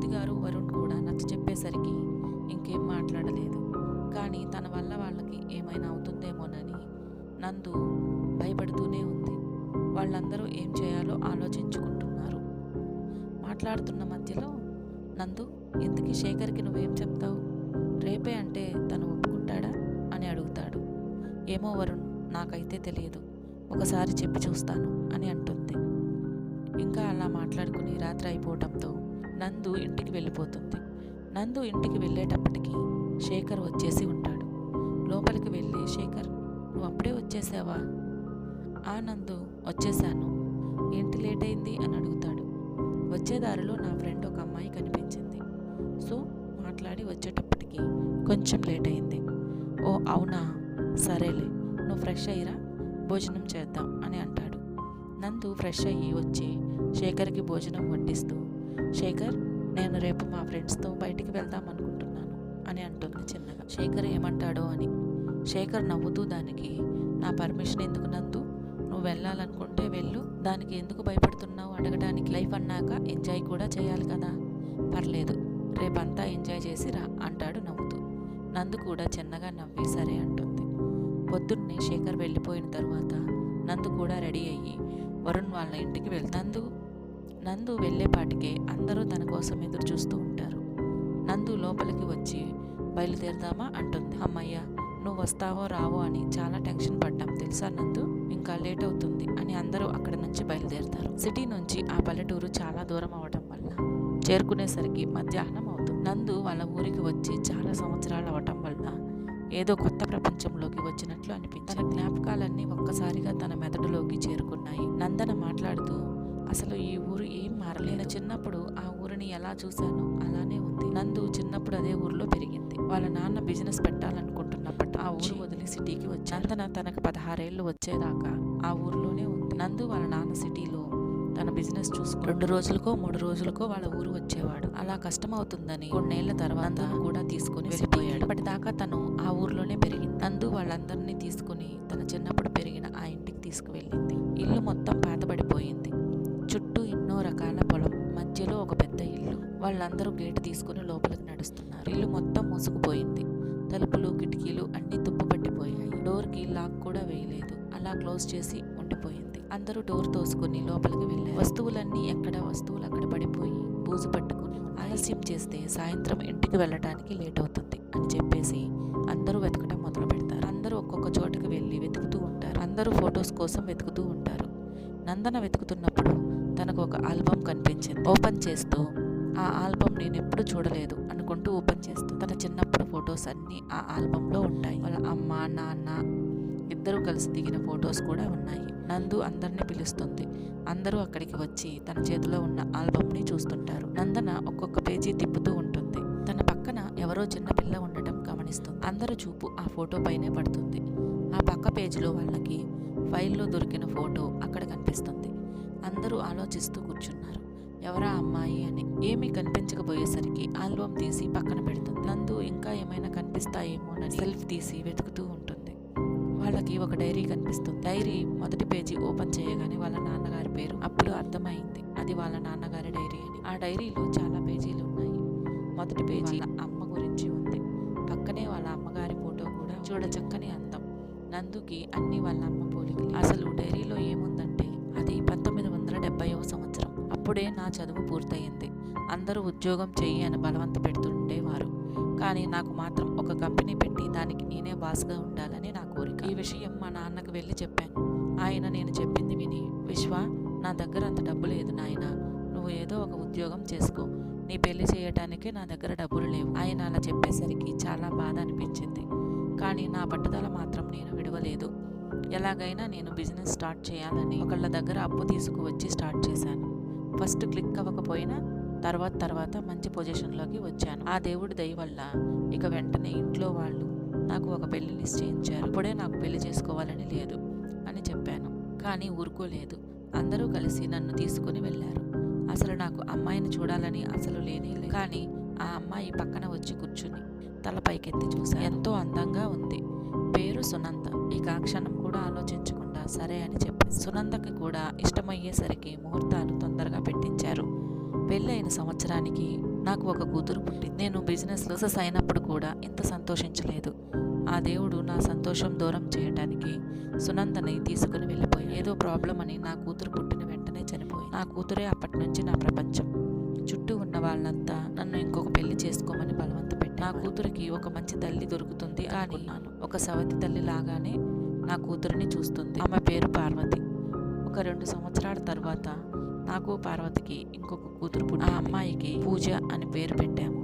జ్యోతి గారు వరుణ్ కూడా నచ్చ చెప్పేసరికి ఇంకేం మాట్లాడలేదు. కానీ తన వల్ల వాళ్ళకి ఏమైనా అవుతుందేమోనని నందు భయపడుతూనే ఉంది. వాళ్ళందరూ ఏం చేయాలో ఆలోచించుకుంటున్నారు. మాట్లాడుతున్న మధ్యలో నందు, ఇంతకీ శేఖర్కి నువ్వేం చెప్తావు? రేపే అంటే తను ఒప్పుకుంటాడా అని అడుగుతాడు. ఏమో వరుణ్, నాకైతే తెలియదు, ఒకసారి చెప్పి చూస్తాను అని అంటుంది. ఇంకా అలా మాట్లాడుకుని రాత్రి అయిపోవటంతో నందు ఇంటికి వెళ్ళిపోతుంది. నందు ఇంటికి వెళ్ళేటప్పటికి శేఖర్ వచ్చేసి ఉంటాడు. లోపలికి వెళ్ళి, శేఖర్ నువ్వు అప్పుడే వచ్చేసావా? ఆ నందు, వచ్చేసాను. ఏంటి లేట్ అయింది అని అడుగుతాడు. వచ్చేదారిలో నా ఫ్రెండ్ ఒక అమ్మాయి కనిపించింది, సో మాట్లాడి వచ్చేటప్పటికి కొంచెం లేట్ అయింది. ఓ అవునా, సరేలే, నువ్వు ఫ్రెష్ అయ్యిరా, భోజనం చేద్దాం అని అంటాడు. నందు ఫ్రెష్ అయ్యి వచ్చి శేఖర్కి భోజనం వడ్డిస్తూ, శేఖర్ నేను రేపు మా ఫ్రెండ్స్తో బయటికి వెళ్దాం అనుకుంటున్నాను అని అంటుంది చిన్నగా. శేఖర్ ఏమంటాడో అని. శేఖర్ నవ్వుతూ దానికి, నా పర్మిషన్ ఎందుకు నందు, నువ్వు వెళ్ళాలనుకుంటే వెళ్ళు, దానికి ఎందుకు భయపడుతున్నావు అడగడానికి? లైఫ్ అన్నాక ఎంజాయ్ కూడా చేయాలి కదా. పర్లేదు, రేపంతా ఎంజాయ్ చేసి రా అంటాడు నవ్వుతూ. నందు కూడా చిన్నగా నవ్వి సరే అంటుంది. పొద్దున్నే శేఖర్ వెళ్ళిపోయిన తర్వాత నందు కూడా రెడీ అయ్యి వరుణ్ వాళ్ళ ఇంటికి వెళ్తాందు. నందు వెళ్ళేపాటికే అందరూ తన కోసం ఎదురు చూస్తూ ఉంటారు. నందు లోపలికి వచ్చి బయలుదేరదామా అంటుంది. అమ్మయ్య, నువ్వు వస్తావో రావో అని చాలా టెన్షన్ పడ్డాం తెలుసా నందు, ఇంకా లేట్ అవుతుంది అని అందరూ అక్కడ నుంచి బయలుదేరుతారు. సిటీ నుంచి ఆ పల్లెటూరు చాలా దూరం అవటం వల్ల చేరుకునేసరికి మధ్యాహ్నం అవుతుంది. నందు వాళ్ళ ఊరికి వచ్చి చాలా సంవత్సరాలు అవటం వల్ల ఏదో కొత్త ప్రపంచంలోకి వచ్చినట్లు అనిపించింది. తన జ్ఞాపకాలన్నీ ఒక్కసారిగా తన మెదడులోకి చేరుకున్నాయి. నందన మాట్లాడుతూ, అసలు ఈ ఊరు ఏం మారలేదు, చిన్నప్పుడు ఆ ఊరిని ఎలా చూశానో అలానే ఉంది. నందు చిన్నప్పుడు అదే ఊరిలో పెరిగింది. వాళ్ళ నాన్న బిజినెస్ పెట్టాలనుకుంటున్నప్పటి ఆ ఊరు వదిలి సిటీకి వచ్చి నందన తనకు 16 ఏళ్ళు వచ్చేదాకా ఆ ఊరిలోనే ఉంది. నందు వాళ్ళ నాన్న సిటీలో తన బిజినెస్ చూసుకుని 2 రోజులకో 3 రోజులకో వాళ్ళ ఊరు వచ్చేవాడు. అలా కష్టం అవుతుందని కొన్నేళ్ల తర్వాత కూడా తీసుకుని వెళ్ళిపోయాడు. అప్పటిదాకా తను ఆ ఊర్లోనే పెరిగింది. నందు వాళ్ళందరినీ తీసుకుని తన చిన్నప్పుడు పెరిగిన ఆ ఇంటికి తీసుకువెళ్ళింది. ఇల్లు మొత్తం పాతబడిపోయింది. చుట్టూ ఎన్నో రకాల పొలం, మధ్యలో ఒక పెద్ద ఇల్లు. వాళ్ళందరూ గేటు తీసుకుని లోపలికి నడుస్తున్నారు. ఇల్లు మొత్తం మూసుకుపోయింది. తలుపులు కిటికీలు అన్నీ తుప్పుపట్టిపోయాయి. డోర్కి లాక్ కూడా వేయలేదు, అలా క్లోజ్ చేసి ఉండిపోయింది. అందరూ డోర్ తోసుకుని లోపలికి వెళ్ళారు. వస్తువులన్నీ వస్తువులు అక్కడ పడిపోయి బూజు పట్టుకుని, ఆలస్యం చేస్తే సాయంత్రం ఇంటికి వెళ్ళటానికి లేట్ అవుతుంది అని చెప్పేసి అందరూ వెతకటం మొదలు పెడతారు. అందరూ ఒక్కొక్క చోటుకి వెళ్ళి వెతుకుతూ ఉంటారు. అందరూ ఫొటోస్ కోసం వెతుకుతూ ఉంటారు. నందన వెతుకుతున్నప్పుడు తనకు ఒక ఆల్బమ్ కనిపించింది. ఓపెన్ చేస్తూ, ఆ ఆల్బమ్ నేను ఎప్పుడు చూడలేదు అనుకుంటూ ఓపెన్ చేస్తూ తన చిన్నప్పుడు ఫొటోస్ అన్నీ ఆ ఆల్బంలో ఉంటాయి. వాళ్ళ అమ్మ నాన్న ఇద్దరూ కలిసి దిగిన ఫొటోస్ కూడా ఉన్నాయి. నందు అందరినీ పిలుస్తుంది. అందరూ అక్కడికి వచ్చి తన చేతిలో ఉన్న ఆల్బమ్ని చూస్తుంటారు. నందన ఒక్కొక్క పేజీ తిప్పుతూ ఉంటుంది. తన పక్కన ఎవరో చిన్న పిల్ల ఉండటం గమనిస్తుంది. అందరూ చూపు ఆ ఫోటో పైనే పడుతుంది. ఆ పక్క పేజీలో వాళ్ళకి ఫైల్లో దొరికిన ఫోటో అక్కడ కనిపిస్తుంది. అందరూ ఆలోచిస్తూ కూర్చున్నారు, ఎవరా అమ్మాయి అని. ఏమీ కనిపించకపోయేసరికి ఆల్బమ్ తీసి పక్కన పెడుతుంది. నందు ఇంకా ఏమైనా కనిపిస్తాయేమోనని సెల్ఫ్ తీసి వెతుకుతూ ఉంటుంది. వాళ్ళకి ఒక డైరీ కనిపిస్తుంది. డైరీ మొదటి పేజీ ఓపెన్ చేయగానే వాళ్ళ నాన్నగారి పేరు. అప్పుడు అర్థమైంది అది వాళ్ళ నాన్నగారి డైరీ అని. ఆ డైరీలో చాలా పేజీలు ఉన్నాయి. మొదటి పేజీ అమ్మ గురించి ఉంది. పక్కనే వాళ్ళ అమ్మగారి ఫోటో కూడా. చూడచక్కని అందం. నందుకి అన్ని వాళ్ళ అమ్మ పోలికలు. అసలు డైరీలో ఏముందంటే అది 1970వ సంవత్సరం. అప్పుడే నా చదువు పూర్తయింది. అందరూ ఉద్యోగం చెయ్యి అని బలవంత పెడుతుండేవారు. కానీ నాకు మాత్రం ఒక కంపెనీ పెట్టి దానికి నేనే బాస్గా ఉండాలని నా కోరిక. ఈ విషయం మా నాన్నకు వెళ్ళి చెప్పాను. ఆయన నేను చెప్పింది విని, విశ్వ, నా దగ్గర అంత డబ్బు లేదు నాయనా, నువ్వు ఏదో ఒక ఉద్యోగం చేసుకో, నీ పెళ్లి చేయటానికే నా దగ్గర డబ్బులు లేవు. ఆయన అలా చెప్పేసరికి చాలా బాధ అనిపించింది. కానీ నా పట్టుదల మాత్రం నేను విడవలేదు. ఎలాగైనా నేను బిజినెస్ స్టార్ట్ చేయాలని ఒకళ్ళ దగ్గర అప్పు తీసుకువచ్చి స్టార్ట్ చేశాను. ఫస్ట్ క్లిక్ అవ్వకపోయినా తర్వాత మంచి పొజిషన్లోకి వచ్చాను. ఆ దేవుడి దయ వల్ల ఇక వెంటనే ఇంట్లో వాళ్ళు నాకు ఒక పెళ్లి నిశ్చయించారు. అప్పుడే నాకు పెళ్లి చేసుకోవాలని లేదు అని చెప్పాను. కానీ ఊరుకోలేదు. అందరూ కలిసి నన్ను తీసుకుని వెళ్ళారు. అసలు నాకు అమ్మాయిని చూడాలని అసలు లేనే లేదు. కానీ ఆ అమ్మాయి పక్కన వచ్చి కూర్చుని తల పైకెత్తి చూశాను. ఎంతో అందంగా ఉంది. పేరు సునంద. ఇక ఆ క్షణం కూడా ఆలోచించకుండా సరే అని చెప్పి సునందకి కూడా ఇష్టమయ్యేసరికి ముహూర్తాలు తొందరగా పెట్టించారు. పెళ్ళైన సంవత్సరానికి నాకు ఒక కూతురు పుట్టింది. నేను బిజినెస్లో సక్సెస్ అయినప్పుడు కూడా ఇంత సంతోషించలేదు. ఆ దేవుడు నా సంతోషం దూరం చేయడానికి సునందని తీసుకుని వెళ్ళిపోయి ఏదో ప్రాబ్లం అని నా కూతురు పుట్టిన వెంటనే చనిపోయి నా కూతురే అప్పటి నుంచి నా ప్రపంచం. చుట్టూ ఉన్న వాళ్ళంతా నన్ను ఇంకొక పెళ్లి చేసుకోమని బలవంత పెట్టి నా కూతురికి ఒక మంచి తల్లి దొరుకుతుంది కానీ ఒక సవతి తల్లి లాగానే నా కూతురిని చూస్తుంది. ఆమె పేరు పార్వతి. ఒక 2 సంవత్సరాల తర్వాత నాకు పార్వతికి ఇంకొక కూతురు పుట్టి ఆ అమ్మాయికి పూజ అని పేరు పెట్టాము.